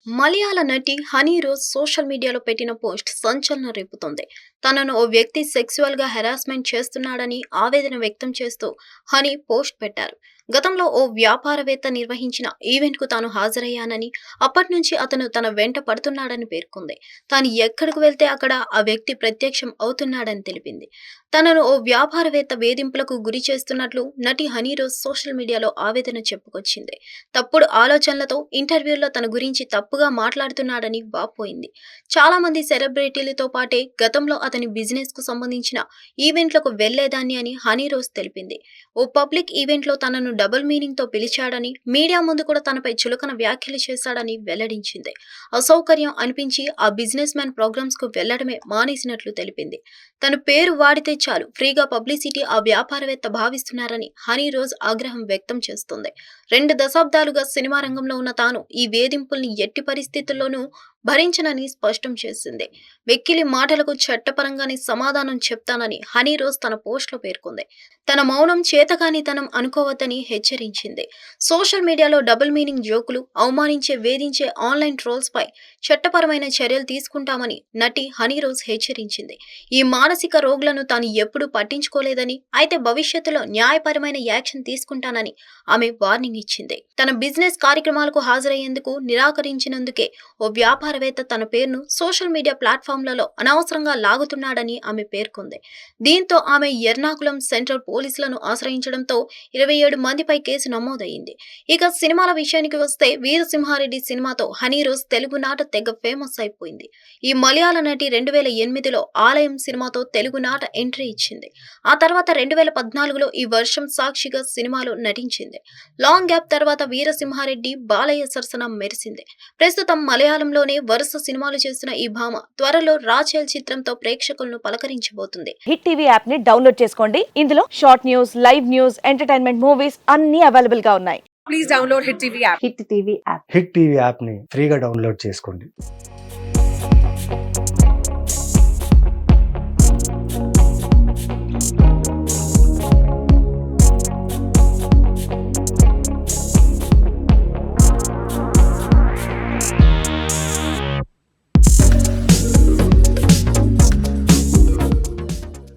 మలయాళ నటి honey rose social మీడియాలో పెట్టిన పోస్ట్ సంచలనం రేపుతోంది. తనను ఓ వ్యక్తి సెక్సువల్ గా హెరాస్మెంట్ చేస్తున్నాడని ఆవేదన వ్యక్తం చేస్తూ హనీ పోస్ట్ పెట్టారు. గతంలో ఓ వ్యాపారవేత్త నిర్వహించిన ఈవెంట్ కు తాను హాజరయ్యానని, అప్పటి నుంచి అతను తన వెంట పడుతున్నాడని పేర్కొంది. తాను ఎక్కడికి వెళ్తే అక్కడ ఆ వ్యక్తి ప్రత్యక్షం అవుతున్నాడని తెలిపింది. తనను ఓ వ్యాపారవేత్త వేధింపులకు గురి చేస్తున్నట్లు నటి హనీ రోజ్ సోషల్ మీడియాలో ఆవేదన చెప్పుకొచ్చింది. తప్పుడు ఆలోచనలతో ఇంటర్వ్యూల్లో తన గురించి తప్పుగా మాట్లాడుతున్నాడని వాపోయింది. చాలా మంది సెలబ్రిటీలతో పాటే గతంలో అతని బిజినెస్ కు సంబంధించిన ఈవెంట్లకు వెళ్లేదాన్ని అని హనీ రోజ్ తెలిపింది. ఓ పబ్లిక్ ఈవెంట్లో తనను డబుల్ మీనింగ్ తో పిలిచాడని, మీడియా ముందు కూడా తనపై చులకన వ్యాఖ్యలు చేశాడని వెల్లడించింది. అసౌకర్యం అనిపించి ఆ బిజినెస్ మ్యాన్ ప్రోగ్రామ్స్ కు వెళ్లడమే మానేసినట్లు తెలిపింది. తన పేరు వాడితే చాలు ఫ్రీగా పబ్లిసిటీ ఆ వ్యాపారవేత్త భావిస్తున్నారని హనీ రోజ్ ఆగ్రహం వ్యక్తం చేస్తుంది. 2 దశాబ్దాలుగా సినిమా రంగంలో ఉన్న తాను ఈ వేధింపుల్ని ఎట్టి పరిస్థితుల్లోనూ భరించనని స్పష్టం చేసింది. వెక్కిలి మాటలకు చట్టపరంగానే సమాధానం చెప్తానని హనీ రోజ్ తన పోస్టులో పేర్కొంది. తన మౌనం చేతకానితనం అనుకోవద్దని హెచ్చరించింది. సోషల్ మీడియాలో డబుల్ మీనింగ్ జోకులు, అవమానించే, వేధించే ఆన్లైన్ ట్రోల్స్ పై చట్టపరమైన చర్యలు తీసుకుంటామని నటి హనీ రోజ్ హెచ్చరించింది. ఈ మానసిక రోగులను తాను ఎప్పుడూ పట్టించుకోలేదని, అయితే భవిష్యత్తులో న్యాయపరమైన యాక్షన్ తీసుకుంటానని ఆమె వార్నింగ్ ఇచ్చింది. తన బిజినెస్ కార్యక్రమాలకు హాజరయ్యేందుకు నిరాకరించినందుకే ఓ వ్యాపారవేత్త తన పేరును సోషల్ మీడియా ప్లాట్ఫామ్లలో అనవసరంగా లాగుతున్నాడని ఆమె పేర్కొంది. దీంతో ఆమె ఎర్నాకుళం సెంట్రల్ పోలీసులను ఆశ్రయించడంతో 27 మందిపై కేసు నమోదైంది. ఇక సినిమాల విషయానికి వస్తే వీరసింహారెడ్డి సినిమాతో హనీ రోజ్ తెలుగునాట తెగ ఫేమస్ అయిపోయింది. ఈ మలయాళ నటి 2008లో ఆలయం సినిమాతో తెలుగునాట ఎంట్రీ ఇచ్చింది. ఆ తర్వాత 2014లో ఈ వర్షం సాక్షిగా సినిమాలో నటించింది. లాంగ్ గ్యాప్ తర్వాత వీరసింహారెడ్డి, బాలయ్య సరసన మెరిసింది. ప్రస్తుతం మలయాళంలోనే వరుస సినిమాలు చేస్తున్న ఈ భామ త్వరలో రాచేల్ చిత్రంతో ప్రేక్షకులను పలకరించబోతుంది. హిట్ టీవీ యాప్ ని డౌన్లోడ్ చేసుకోండి. ఇందులో short news, live news, entertainment movies అన్ని అవైలబుల్ గా ఉన్నాయి. Please download Hit TV app. Hit TV app. Hit TV యాప్ని ఫ్రీగా డౌన్లోడ్ చేసుకోండి.